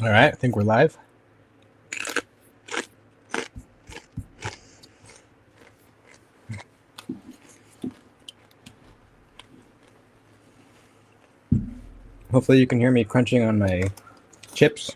All right, I think we're live. Hopefully you can hear me crunching on my chips.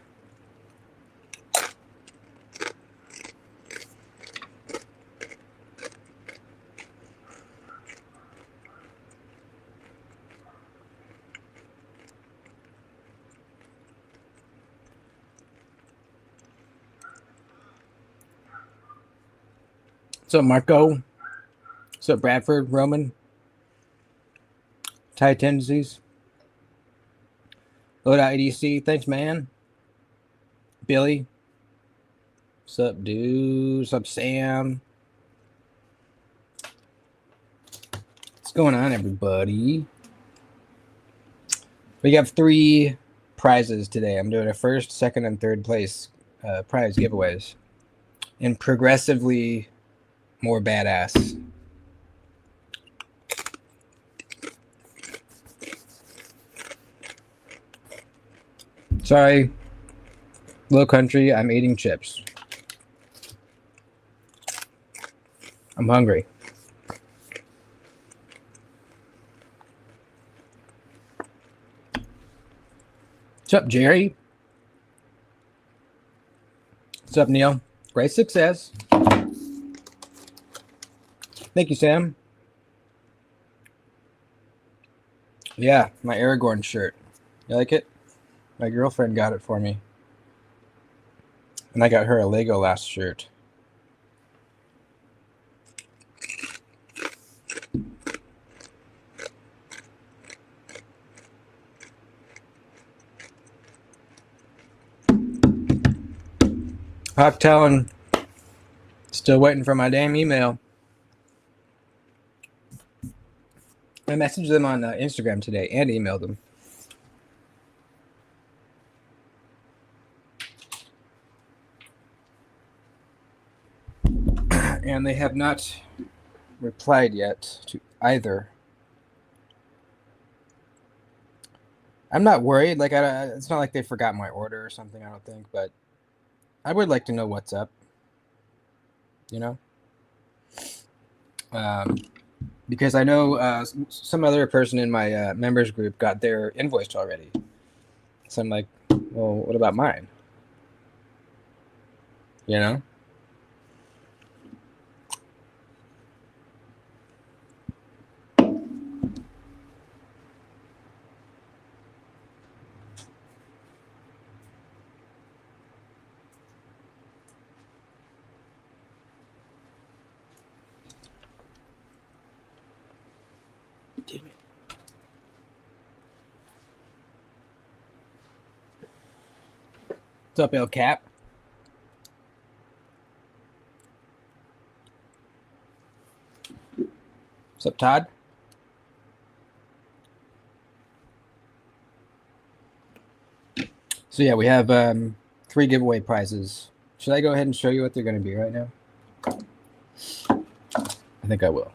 What's up, Marco? What's up, Bradford, Roman? Thai tendencies. Load.edc, thanks, man. Billy. What's up, dude? What's up, Sam? What's going on, everybody? We have 3 prizes today. I'm doing a first, second, and third place prize giveaways. And progressively more badass. Sorry, Low Country, I'm eating chips. I'm hungry. What's up, Jerry? What's up, Neil? Great success. Thank you, Sam. Yeah, my Aragorn shirt. You like it? My girlfriend got it for me. And I got her a Legolas shirt. Hawk Talon, still waiting for my damn email. I messaged them on Instagram today and emailed them. And they have not replied yet to either. I'm not worried. Like, it's not like they forgot my order or something, I don't think. But I would like to know what's up. You know? Because I know some other person in my members group got their invoiced already. So I'm like, well, what about mine? You know? Damn it. What's up, El Cap? What's up, Todd? So yeah, we have 3 giveaway prizes. Should I go ahead and show you what they're going to be right now? I think I will.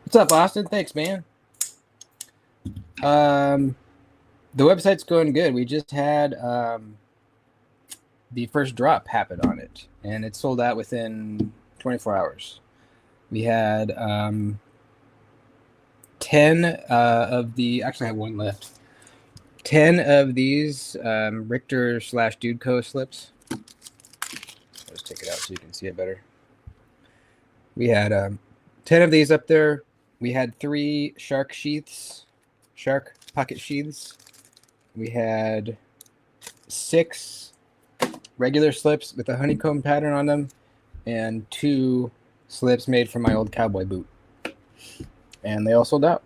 What's up, Austin? Thanks, man. The website's going good. We just had the first drop happen on it, and it sold out within 24 hours. We had 10 of the, actually I have 1 left. 10 of these Richter/Dudeco slips. I'll just take it out so you can see it better. We had 10 of these up there. We had 3 shark pocket sheaths. We had 6 regular slips with a honeycomb pattern on them, and 2 slips made from my old cowboy boot. And they all sold out.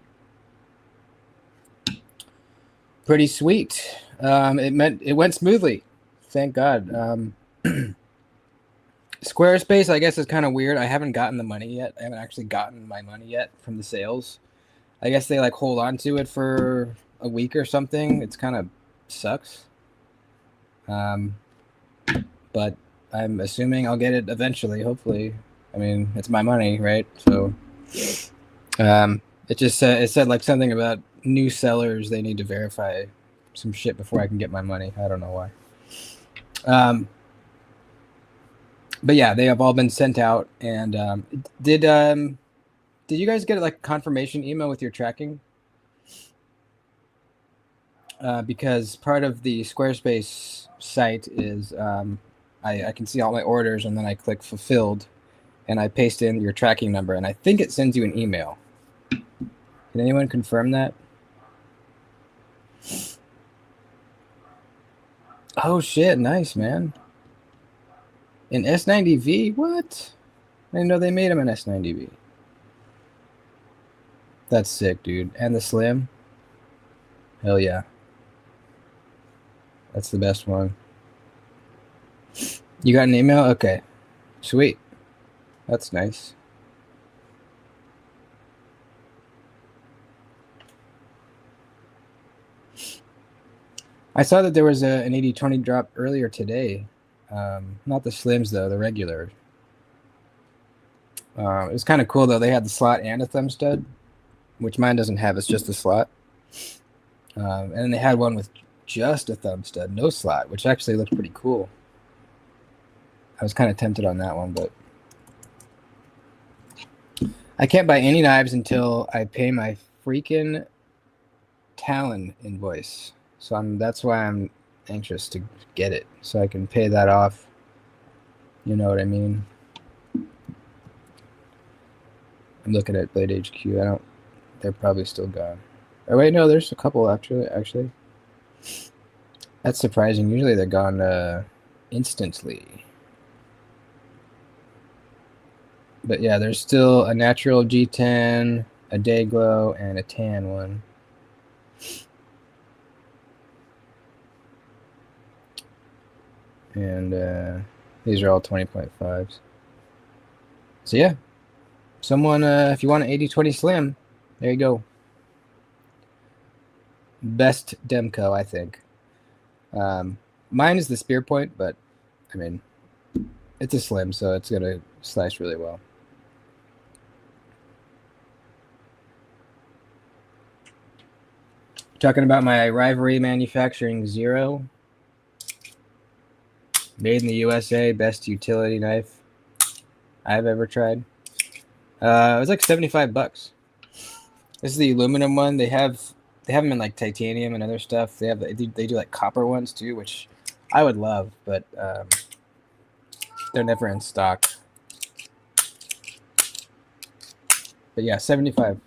Pretty sweet. It went smoothly. Thank God. Squarespace, I guess, is kind of weird. I haven't gotten the money yet. I haven't actually gotten my money yet from the sales. I guess they like hold on to it for a week or something. It's kind of sucks. But I'm assuming I'll get it eventually, hopefully. I mean, it's my money, right? So it just said like something about new sellers, they need to verify some shit before I can get my money. I don't know why. But yeah, they have all been sent out. And did you guys get like a confirmation email with your tracking? Because part of the Squarespace site is I can see all my orders, and then I click fulfilled, and I paste in your tracking number, and I think it sends you an email. Can anyone confirm that? Oh shit, nice, man. An S90V? What? I didn't know they made them an S90V. That's sick, dude. And the Slim? Hell yeah. That's the best one. You got an email? Okay. Sweet. That's nice. I saw that there was an 80/20 drop earlier today. Not the Slims, though, the regular. It was kind of cool, though. They had the slot and a thumb stud, which mine doesn't have. It's just the slot. And then they had one with just a thumb stud, no slot, which actually looked pretty cool. I was kind of tempted on that one, but I can't buy any knives until I pay my freaking Talon invoice. So that's why I'm anxious to get it, so I can pay that off. You know what I mean? I'm looking at Blade HQ. They're probably still gone. Oh wait, no, there's a couple actually. That's surprising. Usually they're gone instantly. But yeah, there's still a natural G10, a day glow, and a tan one. And these are all 20.5s. So yeah, someone, if you want an 80/20 Slim, there you go. Best Demco, I think. Mine is the spear point, but I mean, it's a Slim, so it's gonna slice really well. Talking about my Rivalry Manufacturing Zero. Made in the USA, best utility knife I've ever tried. It was like $75. This is the aluminum one. They have them in like titanium and other stuff. They do like copper ones too, which I would love, but they're never in stock. But yeah, 75.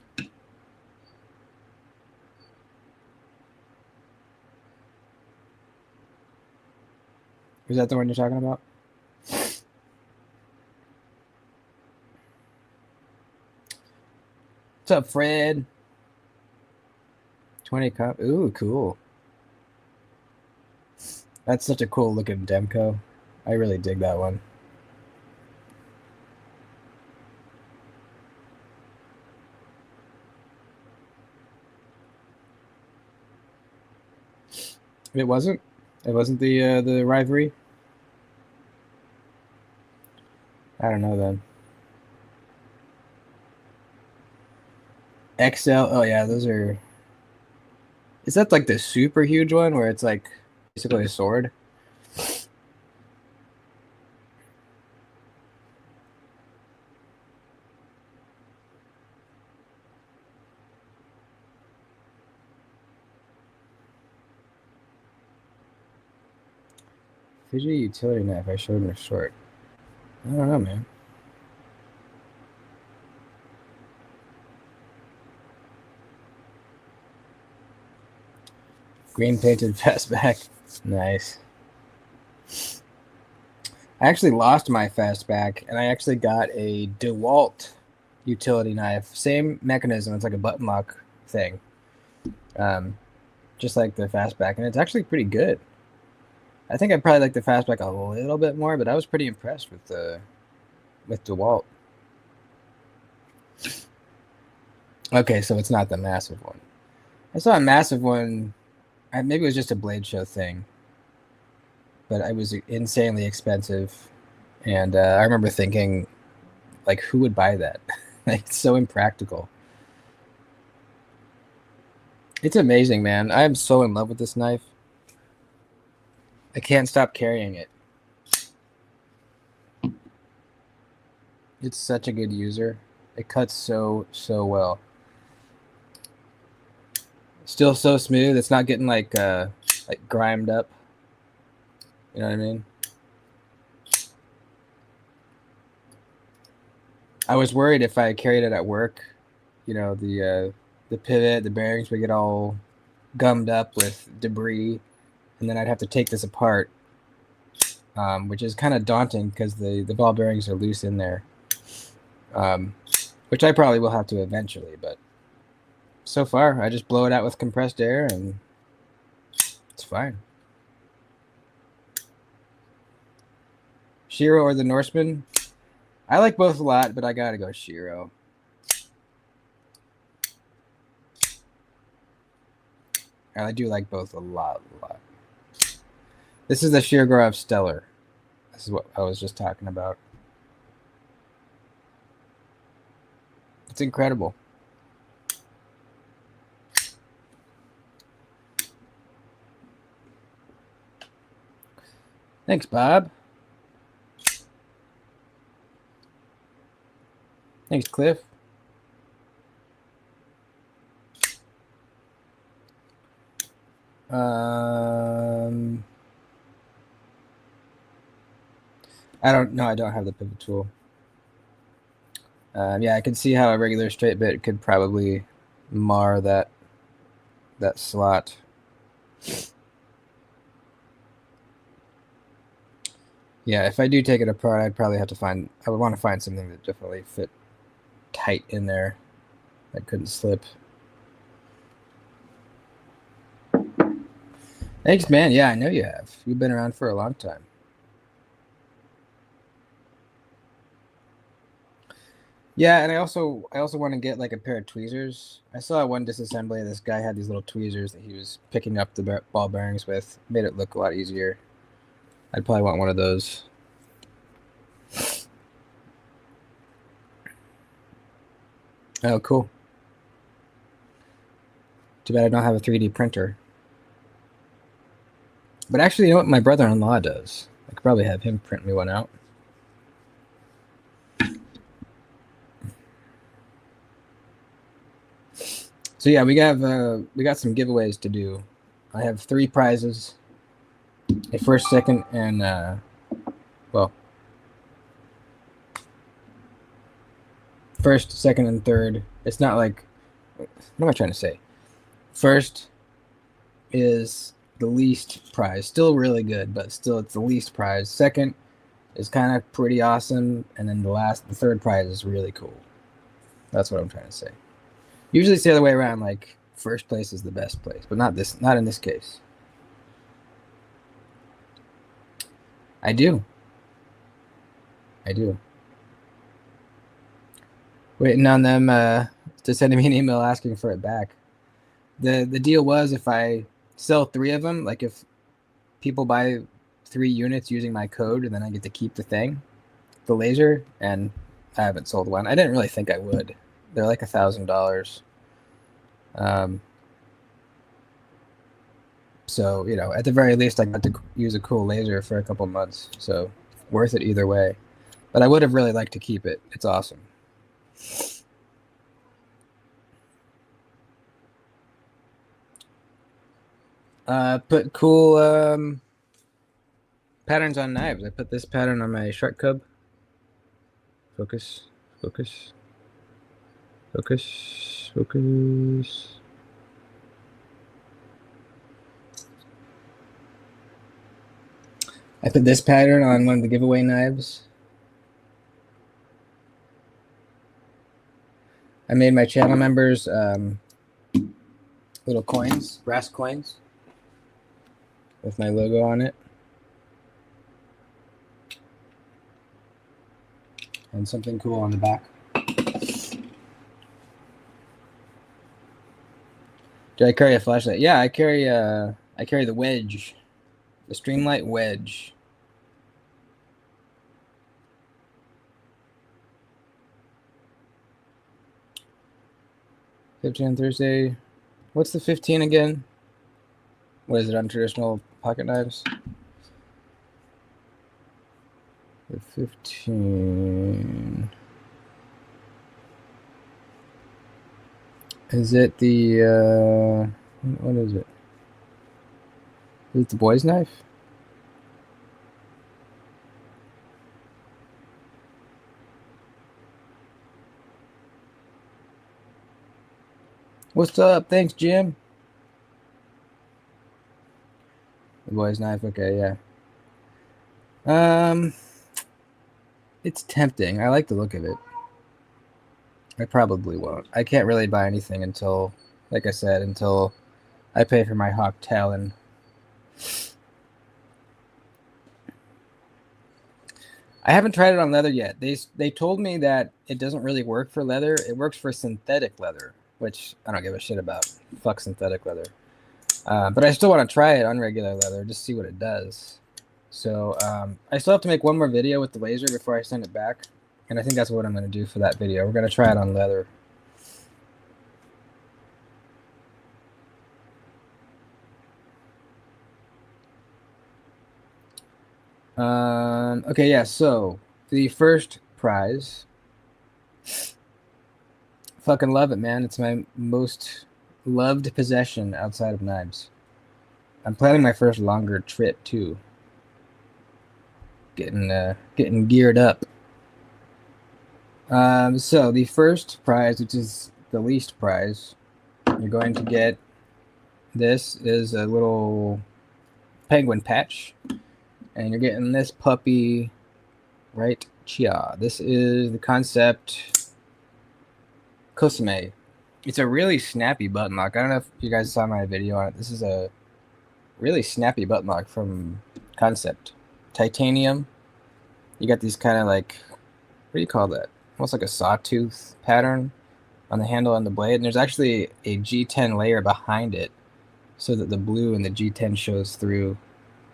Is that the one you're talking about? What's up, Fred? 20 cup. Ooh, cool. That's such a cool looking Demco. I really dig that one. It wasn't? It wasn't the Rivalry? I don't know then. XL. Oh yeah, those are. Is that like the super huge one where it's like basically a sword? Fidgety utility knife I showed in a short. I don't know, man. Green painted fastback. Nice. I actually lost my fastback, and I actually got a DeWalt utility knife. Same mechanism. It's like a button lock thing. Just like the fastback, and it's actually pretty good. I think I probably like the fastback a little bit more, but I was pretty impressed with DeWalt. Okay, so it's not the massive one. I saw a massive one. Maybe it was just a Blade Show thing, but it was insanely expensive. And I remember thinking, like, who would buy that? Like, it's so impractical. It's amazing, man. I am so in love with this knife. I can't stop carrying it. It's such a good user. It cuts so well. Still so smooth. It's not getting like grimed up. You know what I mean? I was worried if I carried it at work, the pivot, the bearings would get all gummed up with debris, and then I'd have to take this apart, which is kind of daunting because the ball bearings are loose in there, um, which I probably will have to eventually. But so far, I just blow it out with compressed air, and it's fine. Shiro or the Norseman? I like both a lot, but I gotta go Shiro. I do like both a lot. This is the Shirogorov Stellar. This is what I was just talking about. It's incredible. Thanks, Bob. Thanks, Cliff. I don't know. I don't have the pivot tool. Yeah, I can see how a regular straight bit could probably mar that slot. Yeah, if I do take it apart, I would want to find something that definitely fit tight in there that couldn't slip. Thanks, man. Yeah, I know you have. You've been around for a long time. Yeah, and I also want to get like a pair of tweezers. I saw one disassembly. This guy had these little tweezers that he was picking up the ball bearings with. Made it look a lot easier. I'd probably want one of those. Oh, cool. Too bad I don't have a 3D printer. But actually, you know what my brother-in-law does? I could probably have him print me one out. So yeah, we got some giveaways to do. I have 3 prizes: a first, second, and first, second, and third. It's not like, what am I trying to say? First is the least prize, still really good, but still it's the least prize. Second is kind of pretty awesome, and then the third prize is really cool. That's what I'm trying to say. Usually it's the other way around. Like first place is the best place, but not in this case. I do. Waiting on them to send me an email asking for it back. The deal was if I sell 3 of them, like if people buy 3 units using my code, and then I get to keep the laser, and I haven't sold one. I didn't really think I would. They're like $1,000. So, at the very least, I got to use a cool laser for a couple months. So, worth it either way. But I would have really liked to keep it. It's awesome. Put cool patterns on knives. I put this pattern on my Shark Cub. Focus. I put this pattern on one of the giveaway knives. I made my channel members little coins, brass coins, with my logo on it. And something cool on the back. Do I carry a flashlight? Yeah, I carry the wedge, the Streamlight wedge. Thursday. What's the 15 again? What is it, untraditional pocket knives? The 15. Is it the, what is it? Is it the boy's knife? What's up? Thanks, Jim. The boy's knife, okay, yeah. It's tempting. I like the look of it. I probably won't. I can't really buy anything until, like I said, until I pay for my Hawk Talon. I haven't tried it on leather yet. They told me that it doesn't really work for leather. It works for synthetic leather, which I don't give a shit about. Fuck synthetic leather. But I still want to try it on regular leather, just see what it does. So I still have to make one more video with the laser before I send it back. And I think that's what I'm going to do for that video. We're going to try it on leather. Okay, yeah, so the first prize. Fucking love it, man. It's my most loved possession outside of knives. I'm planning my first longer trip, too. Getting geared up. So the first prize, which is the least prize, you're going to get. This is a little penguin patch, and you're getting this puppy right here. This is the Concept Kosume. It's a really snappy button lock. I don't know if you guys saw my video on it. This is a really snappy button lock from Concept. Titanium. You got these kind of like, what do you call that? Almost like a sawtooth pattern on the handle and the blade. And there's actually a G10 layer behind it so that the blue in the G10 shows through.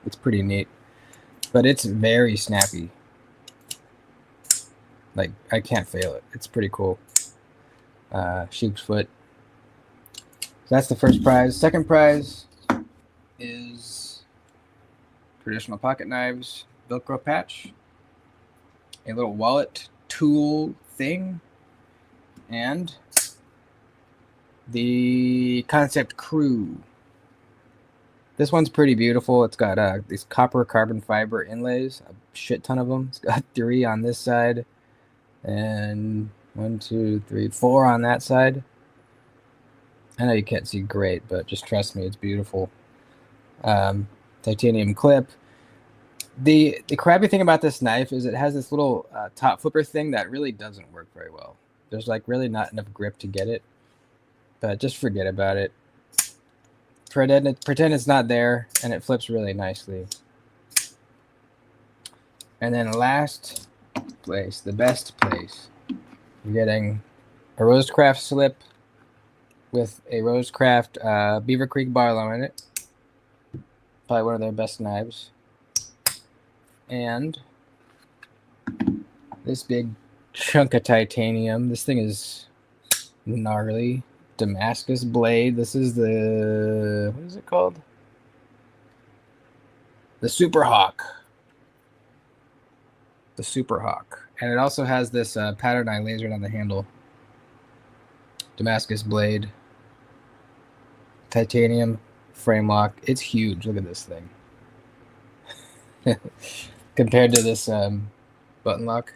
It's pretty neat. But it's very snappy. Like, I can't fail it. It's pretty cool. Sheep's foot. So that's the first prize. Second prize is traditional pocket knives, Velcro patch, a little wallet tool thing, and the Concept Crew. This one's pretty beautiful. It's got these copper carbon fiber inlays, a shit ton of them. It's got 3 on this side, and 1, 2, 3, 4 on that side. I know you can't see great, but just trust me, it's beautiful. Titanium clip. The crappy thing about this knife is it has this little top flipper thing that really doesn't work very well. There's like really not enough grip to get it, but just forget about it. Pretend it's not there, and it flips really nicely. And then last place, the best place, you're getting a Rosecraft slip with a Rosecraft Beaver Creek Barlow in it. Probably one of their best knives. And this big chunk of titanium. This thing is gnarly. Damascus blade. This is the, what is it called? The Super Hawk. The Super Hawk. And it also has this pattern I lasered on the handle. Damascus blade. Titanium frame lock. It's huge. Look at this thing. Compared to this button lock,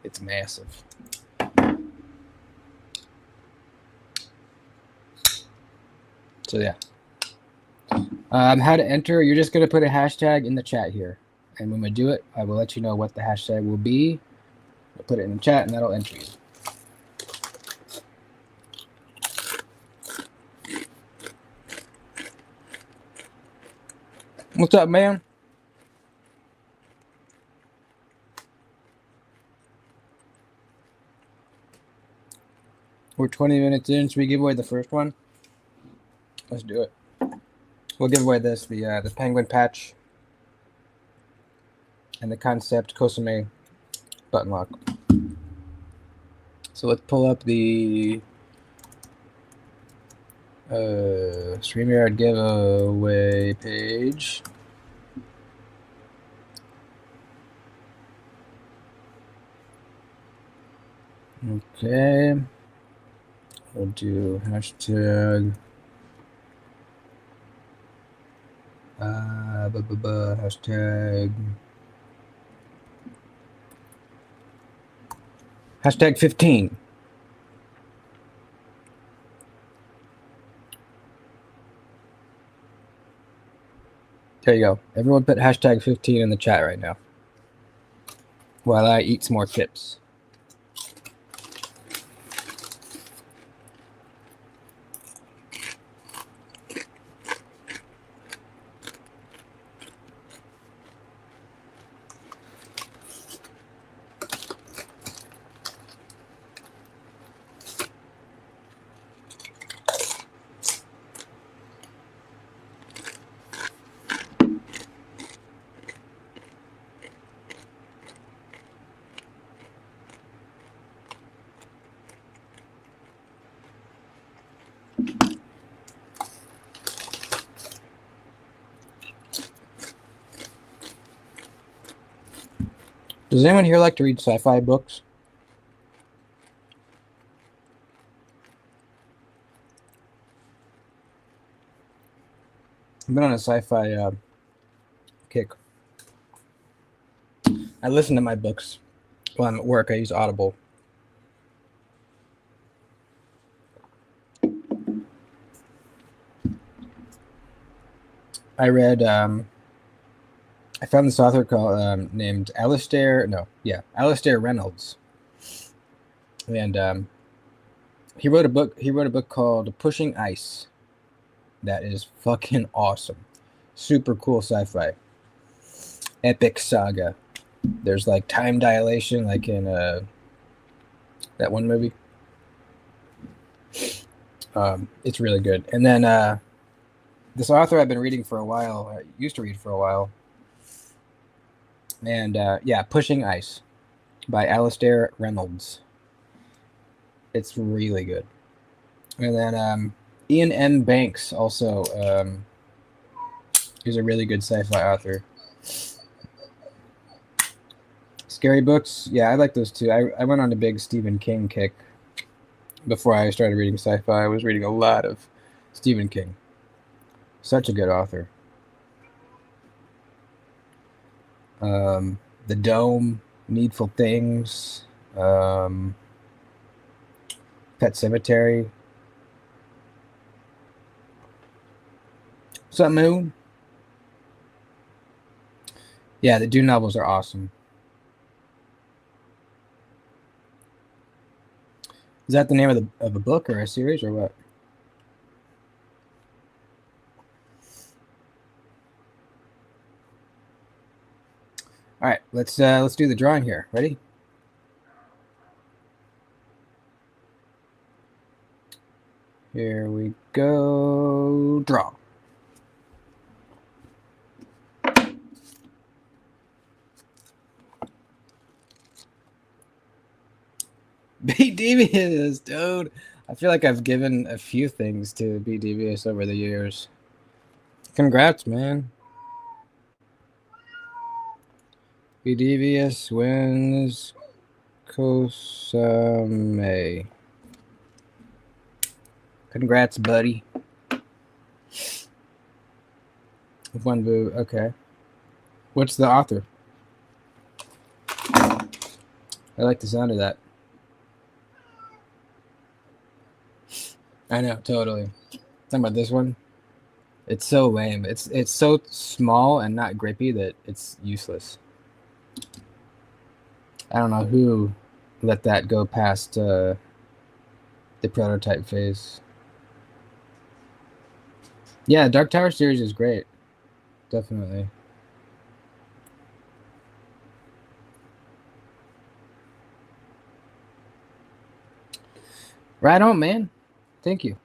it's massive. So yeah. How to enter, you're just going to put a hashtag in the chat here. And when we do it, I will let you know what the hashtag will be. I'll put it in the chat and that'll enter you. What's up, man? We're 20 minutes in. Should we give away the first one? Let's do it. We'll give away this, the penguin patch and the Concept Kosume button lock. So let's pull up the StreamYard giveaway page. Okay. We'll do hashtag. Hashtag. Hashtag 15. There you go. Everyone put hashtag 15 in the chat right now while I eat some more chips. Does anyone here like to read sci-fi books? I've been on a sci-fi kick. I listen to my books while I'm at work. I use Audible. I read. I found this author called named Alistair Reynolds, and he wrote a book. He wrote a book called Pushing Ice. That is fucking awesome. Super cool sci-fi. Epic saga. There's like time dilation, like in that one movie. It's really good. And then this author I've been reading for a while. I used to read for a while. And Pushing Ice by Alistair Reynolds. It's really good. And then Ian M. Banks also is a really good sci-fi author. Scary books, yeah, I like those too. I went on a big Stephen King kick before I started reading sci-fi. I was reading a lot of Stephen King. Such a good author. The Dome, Needful Things, Pet Cemetery. What's up, Moon? Yeah, the Dune novels are awesome. Is that the name of a book or a series or what? All right, let's do the drawing here. Ready? Here we go. Draw. Be devious, dude. I feel like I've given a few things to be devious over the years. Congrats, man. Be devious wins Kosame. Congrats, buddy. One boo. Okay. What's the author? I like the sound of that. I know, totally. Talking about this one. It's so lame. It's so small and not grippy that it's useless. I don't know who let that go past the prototype phase. Yeah, Dark Tower series is great. Definitely. Right on, man. Thank you.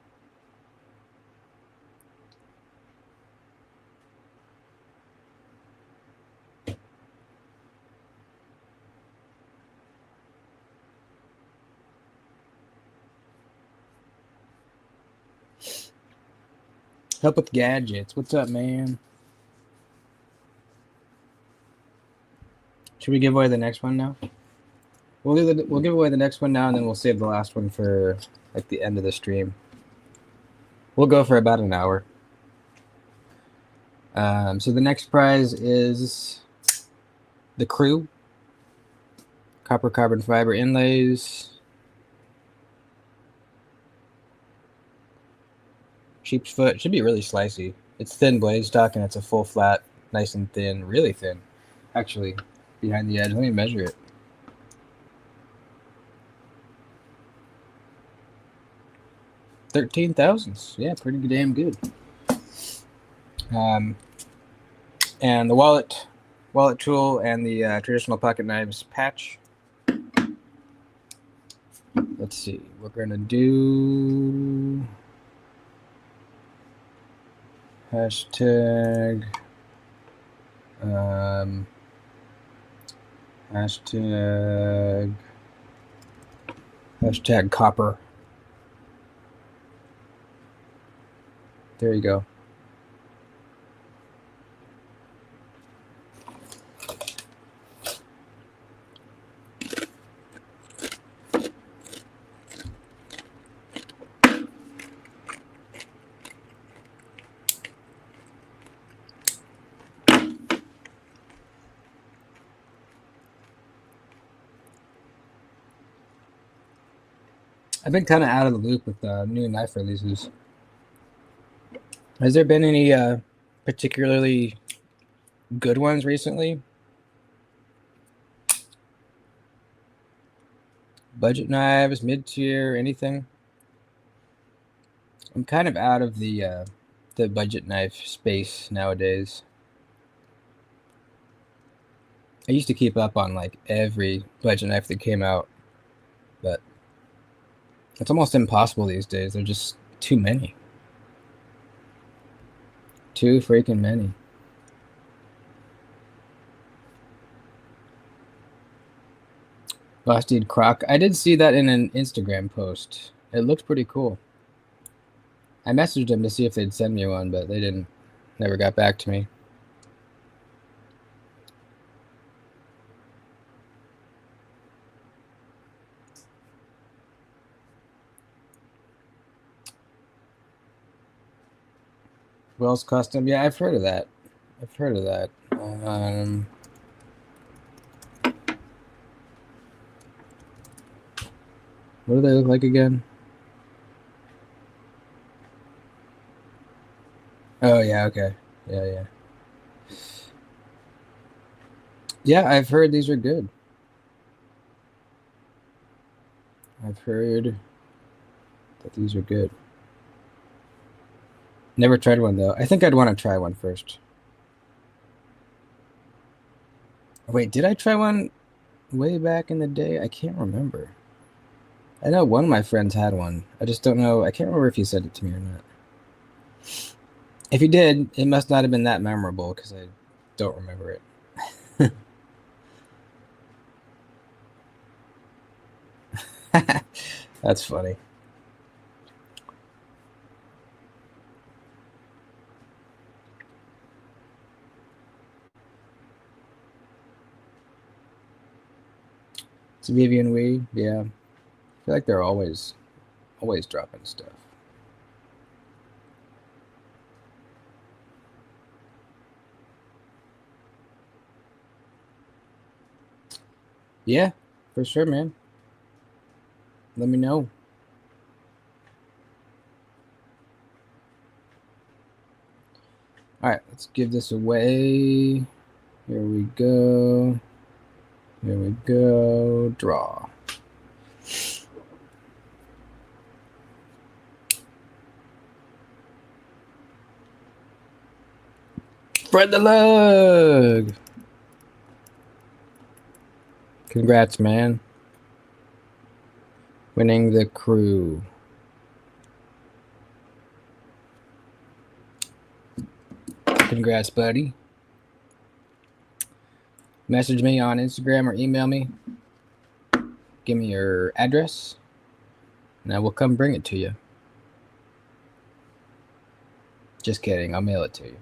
Help with gadgets. What's up, man? Should we give away the next one now? We'll give away the next one now, and then we'll save the last one for like the end of the stream. We'll go for about an hour. So the next prize is the Crew copper carbon fiber inlays. Sheep's foot. Should be really slicey. It's thin blade stock, and it's a full flat, nice and thin, really thin. Actually, behind the edge. Let me measure it. 13 thousandths. Yeah, pretty damn good. And the wallet tool, and the traditional pocket knives patch. Let's see. We're gonna do hashtag copper. There you go. I've been kind of out of the loop with new knife releases. Has there been any particularly good ones recently? Budget knives, mid-tier, anything? I'm kind of out of the budget knife space nowadays. I used to keep up on like every budget knife that came out, but it's almost impossible these days. There are just too many. Too freaking many. Lost Deed Croc. I did see that in an Instagram post. It looked pretty cool. I messaged them to see if they'd send me one, but they didn't. Never got back to me. Wells Custom. Yeah, I've heard of that. What do they look like again? Oh, yeah, okay. Yeah. Yeah, I've heard these are good. I've heard that these are good. Never tried one, though. I think I'd want to try one first. Wait, did I try one way back in the day? I can't remember. I know one of my friends had one. I just don't know. I can't remember if he sent it to me or not. If he did, it must not have been that memorable because I don't remember it. That's funny. It's Vivian Wee, yeah. I feel like they're always dropping stuff. Yeah, for sure, man. Let me know. All right, let's give this away. Here we go. Draw. Spread the lug. Congrats, man. Winning the Crew. Congrats, buddy. Message me on Instagram or email me. Give me your address, and I will come bring it to you. Just kidding. I'll mail it to you.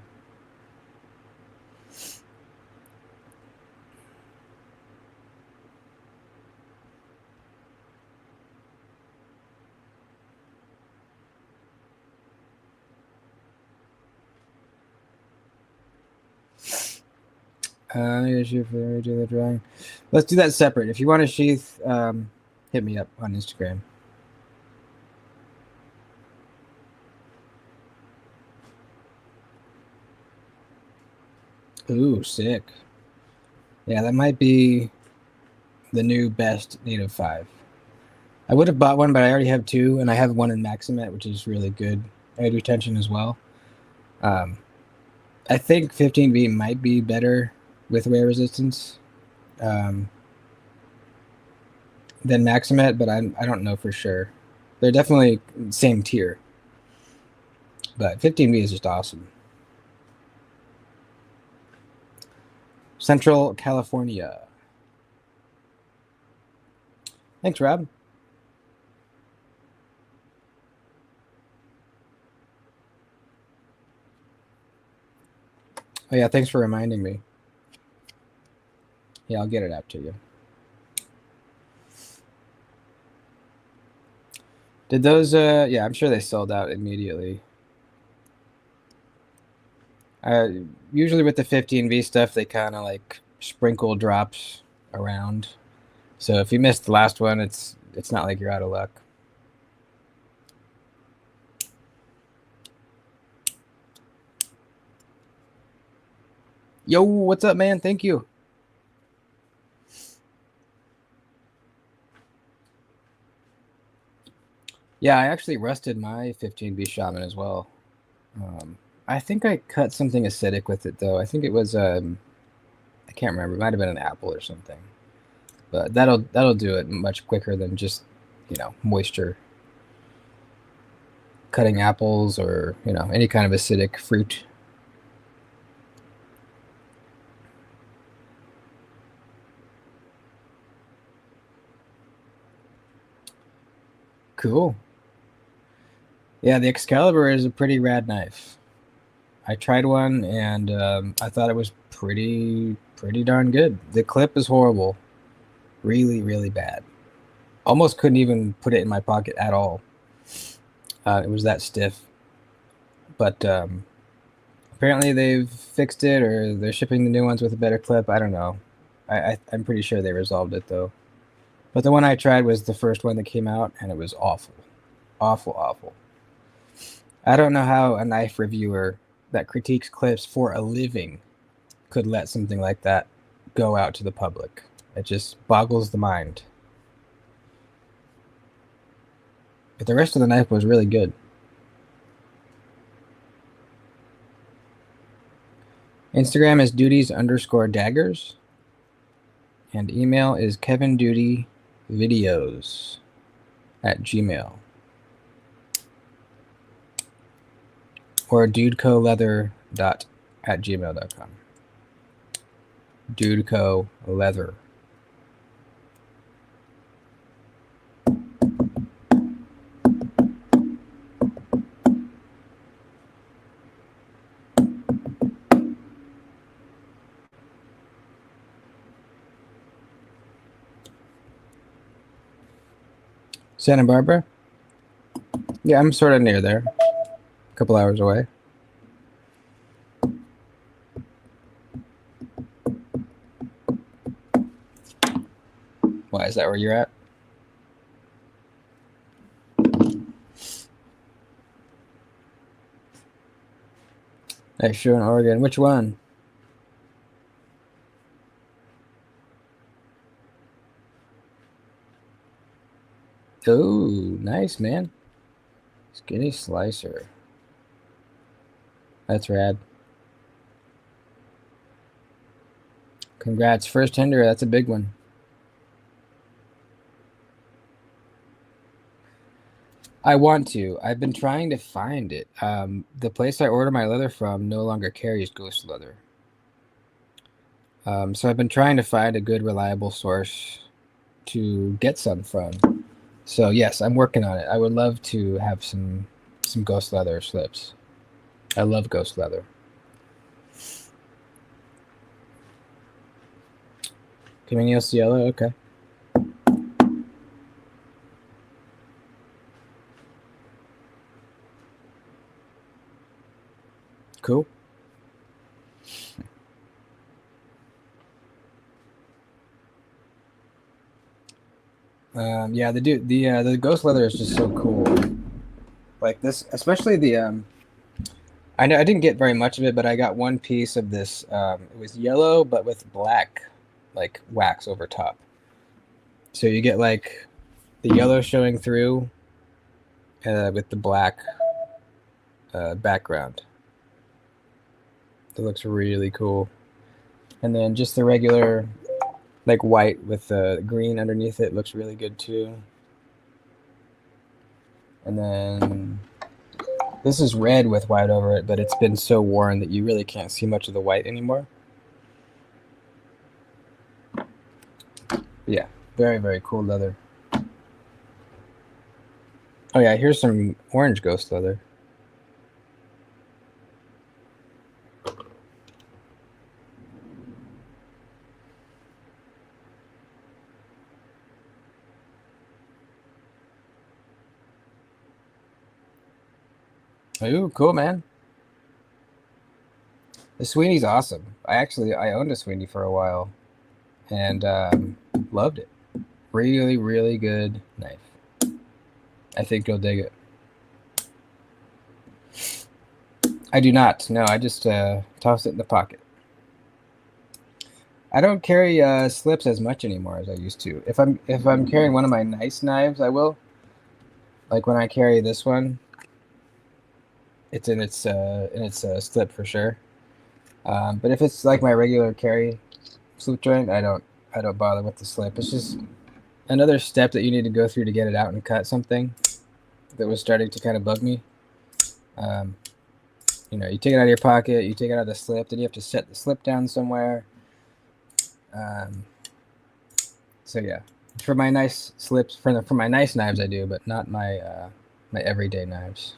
Issue for the drawing. Let's do that separate. If you want a sheath, hit me up on Instagram. Ooh, sick. Yeah, that might be the new best native 5. I would have bought one, but I already have 2, and I have one in Maximet, which is really good aid retention as well. I think 15V might be better with wear resistance than Maximet, but I don't know for sure. They're definitely same tier, but 15V is just awesome. Central California. Thanks, Rob. Oh yeah, thanks for reminding me. Yeah, I'll get it out to you. Did those yeah, I'm sure they sold out immediately. Usually with the 15V stuff, they kind of like sprinkle drops around. So if you missed the last one, it's not like you're out of luck. Yo, what's up, man? Thank you. Yeah, I actually rusted my 15V shaman as well. I think I cut something acidic with it though. I think it was I can't remember. It might have been an apple or something. But that'll do it much quicker than just, moisture. Cutting apples or, any kind of acidic fruit. Cool. Yeah, the Excalibur is a pretty rad knife. I tried one and I thought it was pretty darn good. The clip is horrible. Really, really bad. Almost couldn't even put it in my pocket at all. It was that stiff. But apparently they've fixed it, or they're shipping the new ones with a better clip. I don't know. I'm pretty sure they resolved it though. But the one I tried was the first one that came out, and it was awful. Awful, awful. I don't know how a knife reviewer that critiques clips for a living could let something like that go out to the public. It just boggles the mind. But the rest of the knife was really good. Instagram is duties_daggers. And email is kevindutyvideos@gmail. Or dudecoleather@gmail.com. Dudecoleather. Santa Barbara? Yeah, I'm sort of near there. A couple hours away. Why, is that where you're at? Nice show in Oregon. Which one? Oh, nice, man. Skinny slicer. That's rad. Congrats. First tender. That's a big one. I want to. I've been trying to find it. The place I order my leather from no longer carries ghost leather. So I've been trying to find a good, reliable source to get some from. So yes, I'm working on it. I would love to have some ghost leather slips. I love ghost leather. Caminios yellow, okay. Cool. Yeah, the ghost leather is just so cool. Like this, especially the I know I didn't get very much of it, but I got one piece of this. It was yellow, but with black, like wax over top. So you get like the yellow showing through with the black background. It looks really cool. And then just the regular, like white with the green underneath it looks really good too. And then this is red with white over it, but it's been so worn that you really can't see much of the white anymore. Yeah, very, very cool leather. Oh yeah, here's some orange ghost leather. Ooh, cool, man. The Sweeney's awesome. I owned a Sweeney for a while and loved it. Really, really good knife. I think you'll dig it. I do not. No, I just toss it in the pocket. I don't carry slips as much anymore as I used to. If I'm carrying one of my nice knives, I will. Like when I carry this one, it's in its slip for sure. But if it's like my regular carry slip joint, I don't bother with the slip. It's just another step that you need to go through to get it out and cut something that was starting to kind of bug me. You know, you take it out of your pocket, you take it out of the slip, then you have to set the slip down somewhere. So yeah, for my nice slips, for my nice knives, I do, but not my my everyday knives.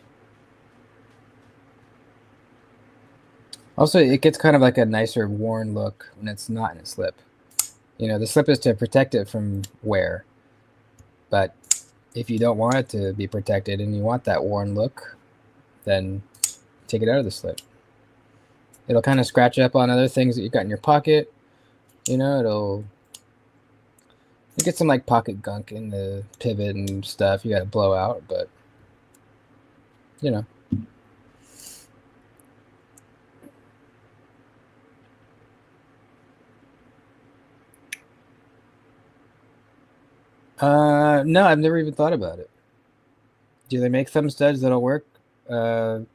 Also, it gets kind of like a nicer worn look when it's not in a slip. You know, the slip is to protect it from wear, but if you don't want it to be protected and you want that worn look, then take it out of the slip. It'll kind of scratch up on other things that you got in your pocket. You know, it'll get some like pocket gunk in the pivot and stuff. You got to blow out, but you know. No, I've never even thought about it. Do they make thumb studs that'll work?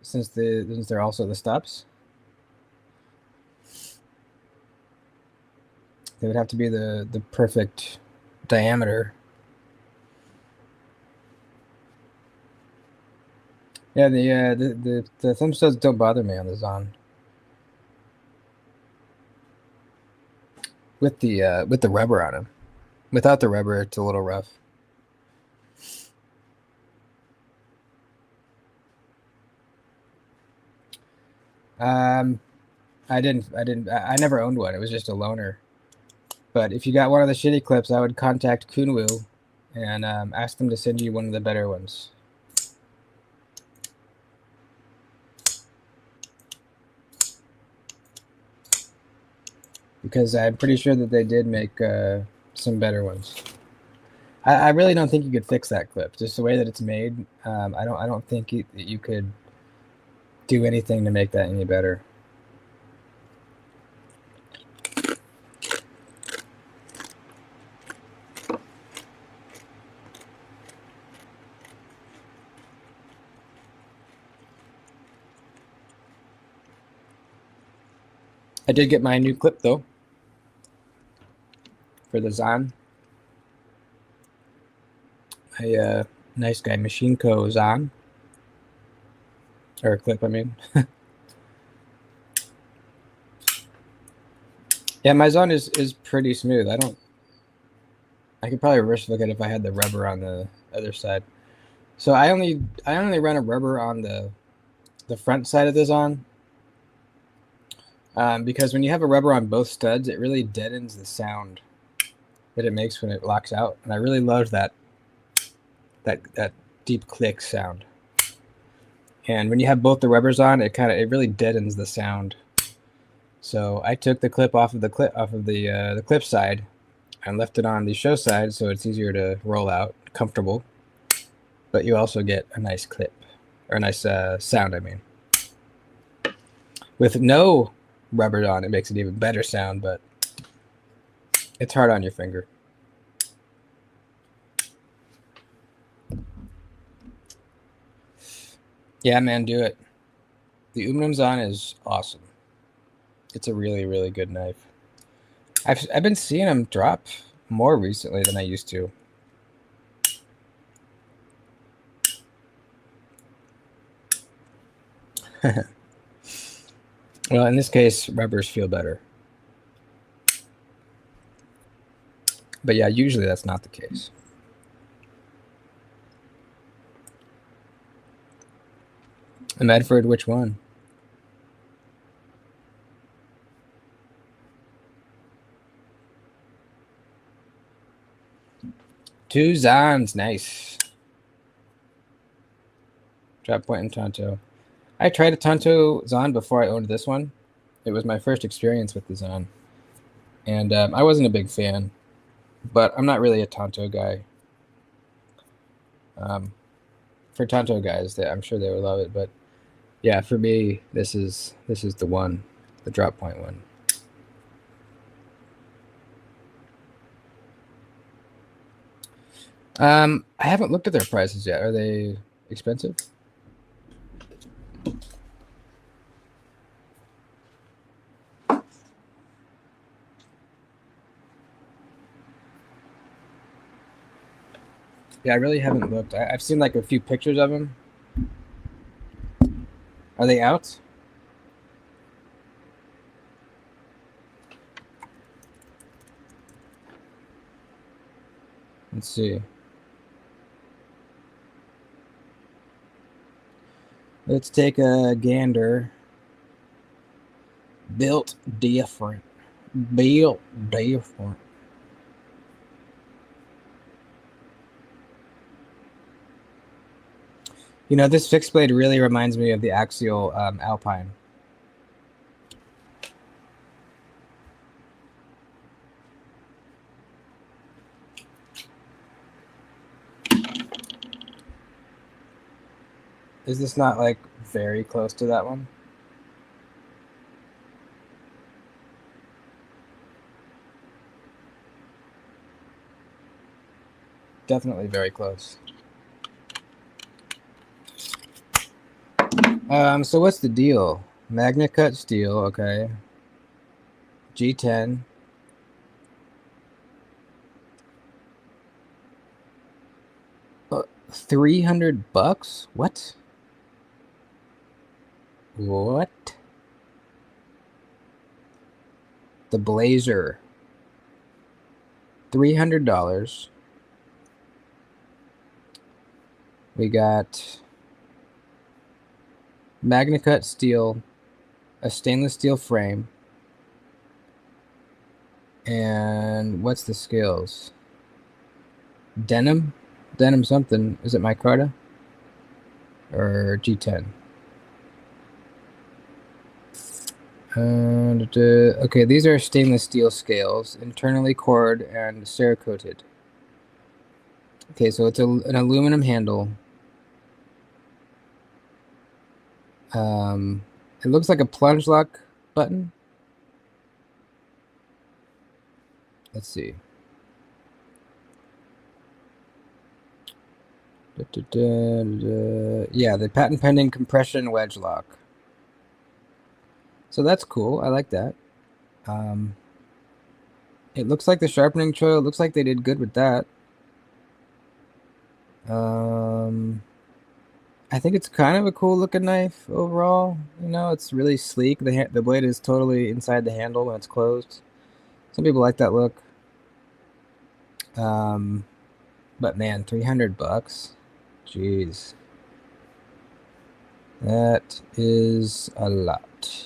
Since they're also the stops, they would have to be the perfect diameter. Yeah, the thumb studs don't bother me on the Zon. With the rubber on them. Without the rubber, it's a little rough. I never owned one. It was just a loaner. But if you got one of the shitty clips, I would contact Kunwu and ask them to send you one of the better ones. Because I'm pretty sure that they did make some better ones. I really don't think you could fix that clip. Just the way that it's made, I don't think you could do anything to make that any better. I did get my new clip though for the Zon. A nice guy, Machine Co. Zon. Or a clip, I mean. Yeah, my Zon is pretty smooth. I could probably reverse look at it if I had the rubber on the other side. So I only run a rubber on the the front side of the Zon. Because when you have a rubber on both studs, it really deadens the sound that it makes when it locks out. And I really love that deep click sound. And when you have both the rubbers on, it really deadens the sound. So I took the clip off of the clip side and left it on the show side, so it's easier to roll out, comfortable. But you also get a nice clip, or a nice sound. I mean, with no rubber on, it makes an even better sound, but it's hard on your finger. Yeah, man, do it. The aluminum Zon is awesome. It's a really, really good knife. I've been seeing them drop more recently than I used to. Well, in this case, rubbers feel better. But yeah, usually that's not the case. Medford, which one? Two Zons, nice. Drop point and Tonto. I tried a Tonto Zon before I owned this one. It was my first experience with the Zon. And I wasn't a big fan. But I'm not really a Tonto guy. For Tonto guys, I'm sure they would love it. But yeah, for me, this is the one, the drop point one. I haven't looked at their prices yet. Are they expensive? Yeah, I really haven't looked. I've seen like a few pictures of them. Are they out? Let's see. Let's take a gander. Built different. Built different. You know, this fixed blade really reminds me of the Axial Alpine. Is this not like very close to that one? Definitely very close. So what's the deal? Magna cut steel, okay. G10. $300? What? What? The Blazer. $300. We got Magna cut steel, a stainless steel frame, and what's the scales? Denim something. Is it micarta or G10? Okay, these are stainless steel scales, internally cored and cerakoted. Okay, so it's an aluminum handle. It looks like a plunge lock button. Let's see. Yeah, the patent pending compression wedge lock. So that's cool. I like that. It looks like the sharpening choil. Looks like they did good with that. I think it's kind of a cool looking knife overall. You know, it's really sleek. The blade is totally inside the handle when it's closed. Some people like that look. But man, $300. Jeez. That is a lot.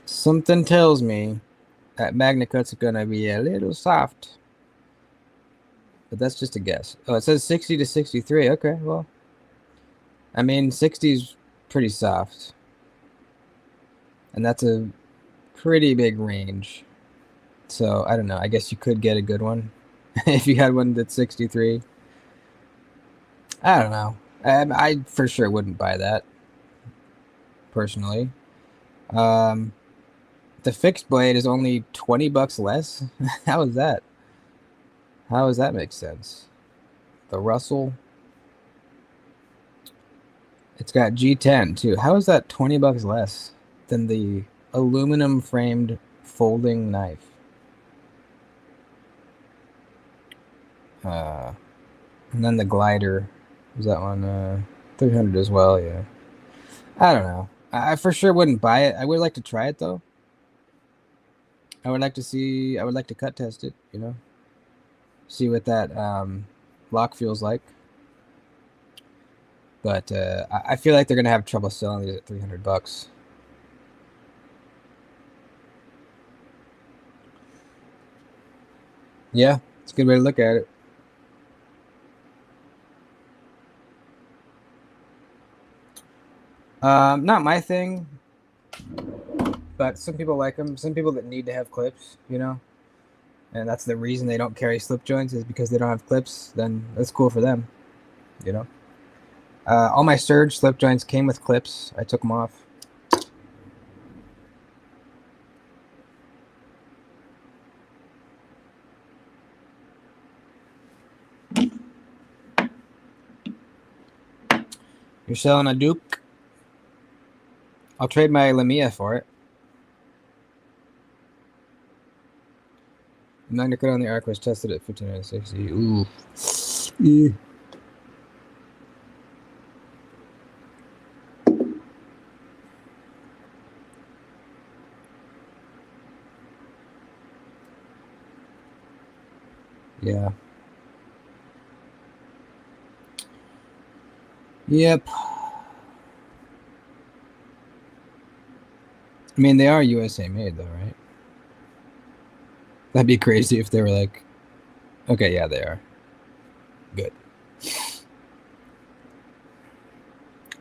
Something tells me that Magna Cut's gonna be a little soft. But that's just a guess. Oh, it says 60 to 63. Okay, well. I mean, 60 is pretty soft. And that's a pretty big range. So, I don't know. I guess you could get a good one if you had one that's 63. I don't know. I for sure wouldn't buy that, personally. Um, the fixed blade is only 20 bucks less. How is that? How does that make sense? The Russell, it's got G10 too. How is that 20 bucks less than the aluminum framed folding knife? And then the glider, is that one 300 as well? Yeah. I don't know. I for sure wouldn't buy it. I would like to try it though. I would like to see. I would like to cut test it. See what that lock feels like. But I feel like they're gonna have trouble selling these at 300 bucks. Yeah, it's a good way to look at it. Not my thing, but some people like them. Some people that need to have clips, and that's the reason they don't carry slip joints is because they don't have clips. Then that's cool for them, you know. All my Surge slip joints came with clips. I took them off. You're selling a Duke? I'll trade my Lamia for it. Magna Cut on the Arc was tested at 1560. Ooh. Yeah. Yep. I mean, they are USA made, though, right? That'd be crazy if they were like, okay, yeah, they are. Good.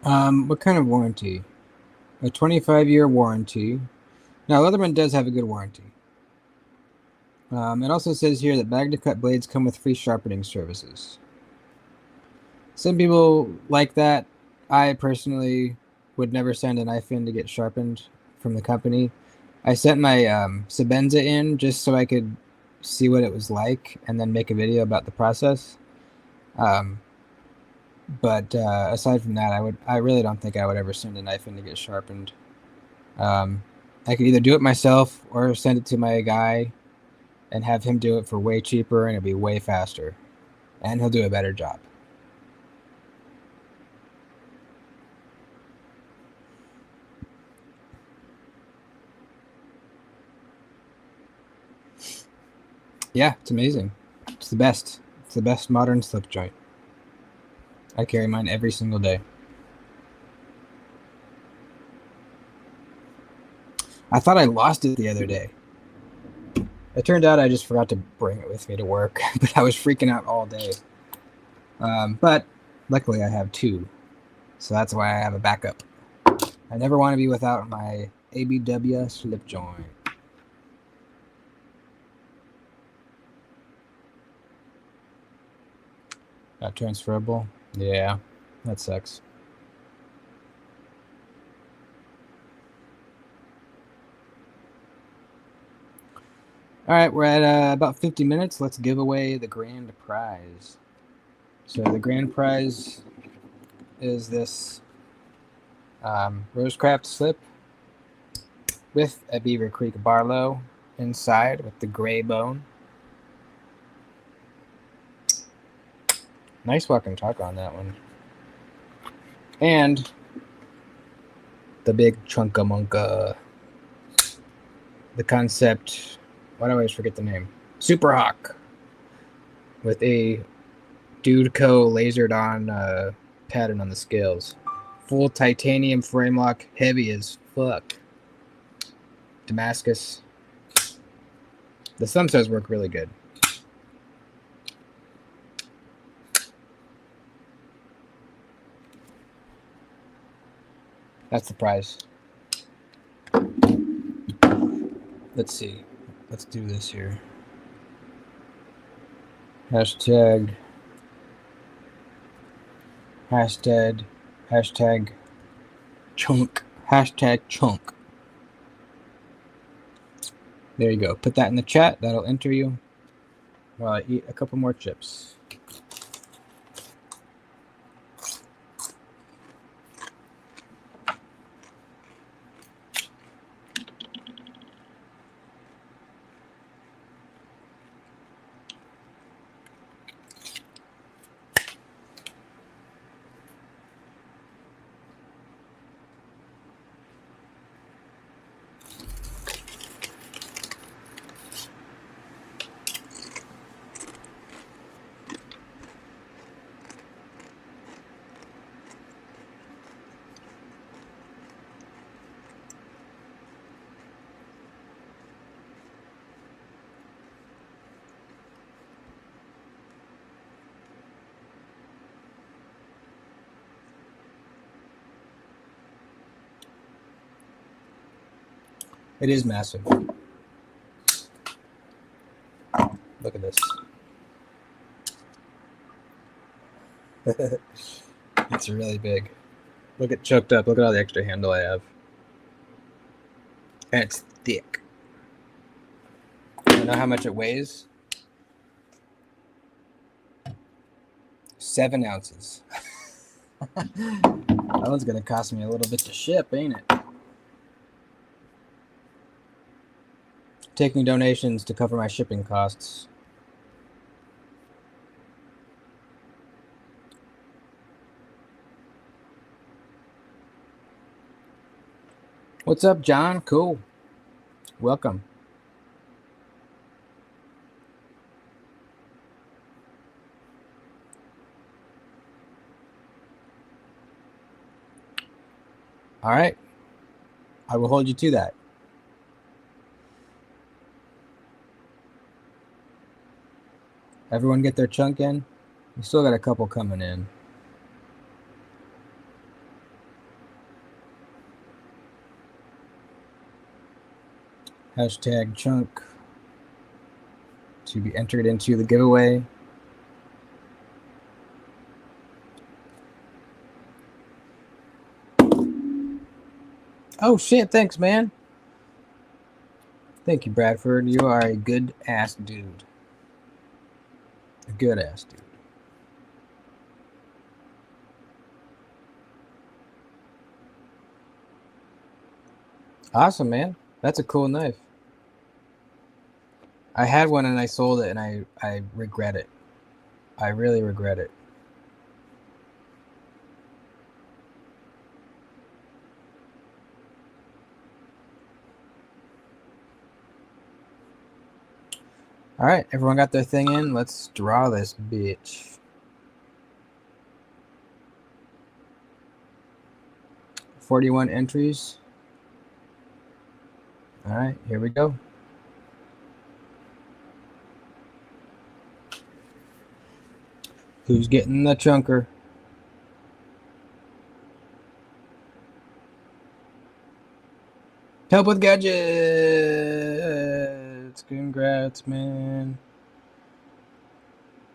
What kind of warranty? A 25-year warranty. Now, Leatherman does have a good warranty. It also says here that Magna Cut blades come with free sharpening services. Some people like that. I personally would never send a knife in to get sharpened from the company. I sent my Sebenza in just so I could see what it was like and then make a video about the process. But aside from that, I really don't think I would ever send a knife in to get sharpened. I could either do it myself or send it to my guy and have him do it for way cheaper, and it'll be way faster, and he'll do a better job. Yeah, it's amazing. It's the best. It's the best modern slip joint. I carry mine every single day. I thought I lost it the other day. It turned out I just forgot to bring it with me to work, but I was freaking out all day. But luckily I have two, so that's why I have a backup. I never want to be without my ABW slip joint. Not transferable? Yeah, that sucks. All right, we're at about 50 minutes. Let's give away the grand prize. So the grand prize is this Rosecraft slip with a Beaver Creek Barlow inside with the gray bone. Nice fucking tuck on that one. And the big Chunkamunka. The concept, why do I always forget the name? Super Hawk with a Dude Co lasered on pattern on the scales. Full titanium frame lock, heavy as fuck. Damascus. The thumb toes work really good. That's the price. Let's see. Let's do this here. Hashtag chunk. Hashtag chunk. There you go. Put that in the chat. That'll enter you while I eat a couple more chips. It is massive. Look at this. It's really big. Look at choked up. Look at all the extra handle I have. And it's thick. You know how much it weighs? 7 ounces. That one's going to cost me a little bit to ship, ain't it? Taking donations to cover my shipping costs. What's up, John? Cool. Welcome. All right. I will hold you to that. Everyone get their chunk in? We still got a couple coming in. Hashtag chunk to be entered into the giveaway. Oh shit, thanks, man. Thank you, Bradford. You are a good ass dude. A good ass dude. Awesome, man. That's a cool knife. I had one and I sold it and I regret it. I really regret it. All right, everyone got their thing in. Let's draw this bitch. 41 entries. All right, here we go. Who's getting the chunker? Help with gadgets. Congrats, man.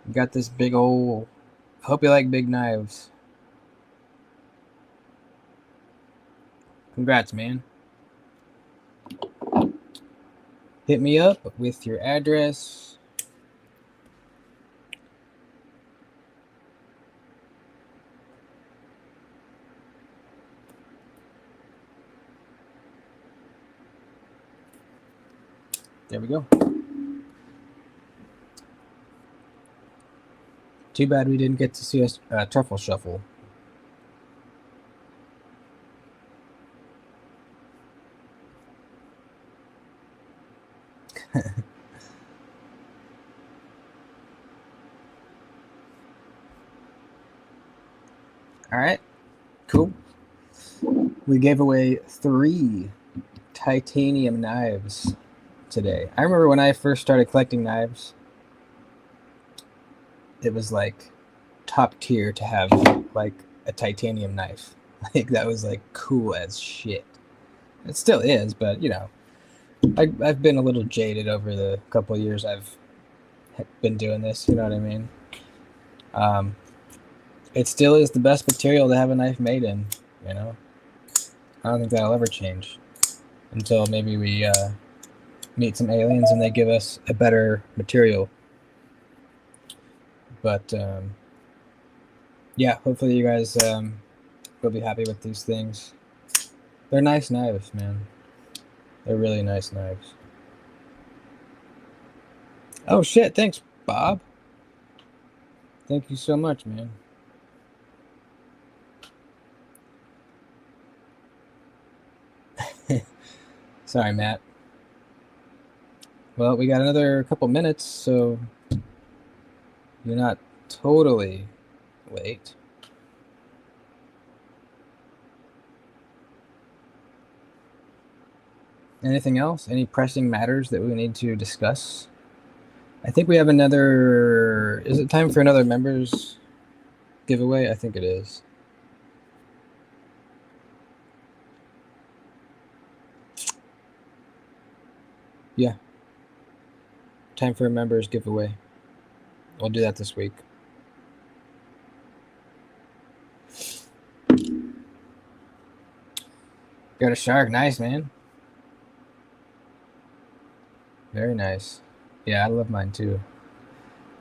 You got this big old. Hope you like big knives. Congrats, man. Hit me up with your address. There we go. Too bad we didn't get to see a truffle shuffle. All right, cool. We gave away 3 titanium knives today. I remember when I first started collecting knives, it was like top tier to have like a titanium knife. Like that was like cool as shit. It still is, but you know, I've been a little jaded over the couple of years I've been doing this. You know what I mean? Um, it still is the best material to have a knife made in. You know, I don't think that'll ever change until maybe we meet some aliens and they give us a better material. But yeah, hopefully you guys will be happy with these things. They're nice knives, man. They're really nice knives. Oh shit! Thanks, Bob. Thank you so much, man. Sorry, Matt. Well, we got another couple minutes, so you're not totally late. Anything else? Any pressing matters that we need to discuss? I think we have another. Is it time for another members giveaway? I think it is. Yeah. Time for a members giveaway. We'll do that this week. Got a shark. Nice, man. Very nice. Yeah, I love mine too.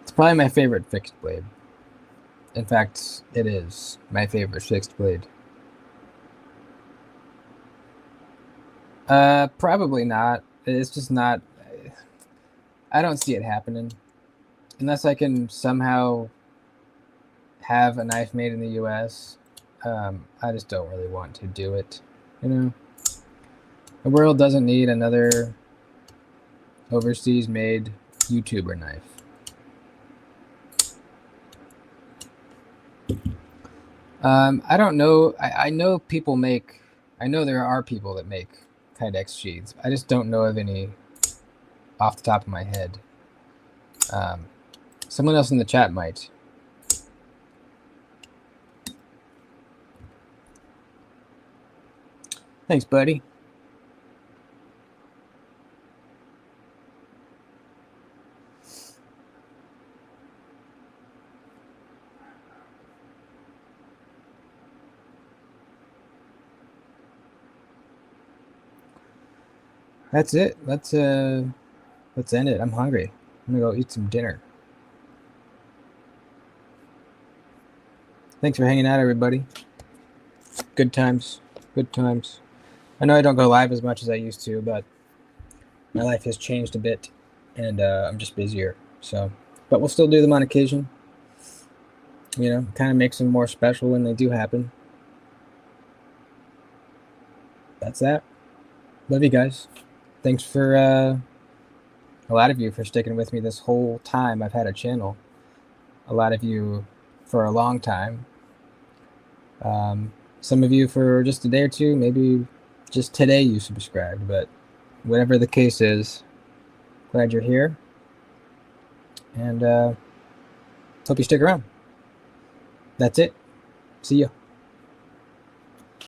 It's probably my favorite fixed blade. In fact, it is my favorite fixed blade. Probably not. It's just not. I don't see it happening unless I can somehow have a knife made in the U.S. I just don't really want to do it. You know, the world doesn't need another overseas made YouTuber knife. I don't know. I know people make. I know there are people that make Kydex sheaths. I just don't know of any off the top of my head. Someone else in the chat might. Thanks, buddy. That's it. Let's end it. I'm hungry. I'm gonna go eat some dinner. Thanks for hanging out, everybody. Good times. Good times. I know I don't go live as much as I used to, but my life has changed a bit, and I'm just busier. So, but we'll still do them on occasion. You know, kind of makes them more special when they do happen. That's that. Love you guys. Thanks for a lot of you for sticking with me this whole time I've had a channel. A lot of you for a long time. Some of you for just a day or two, maybe just today you subscribed, but whatever the case is, glad you're here. And hope you stick around. That's it. See ya.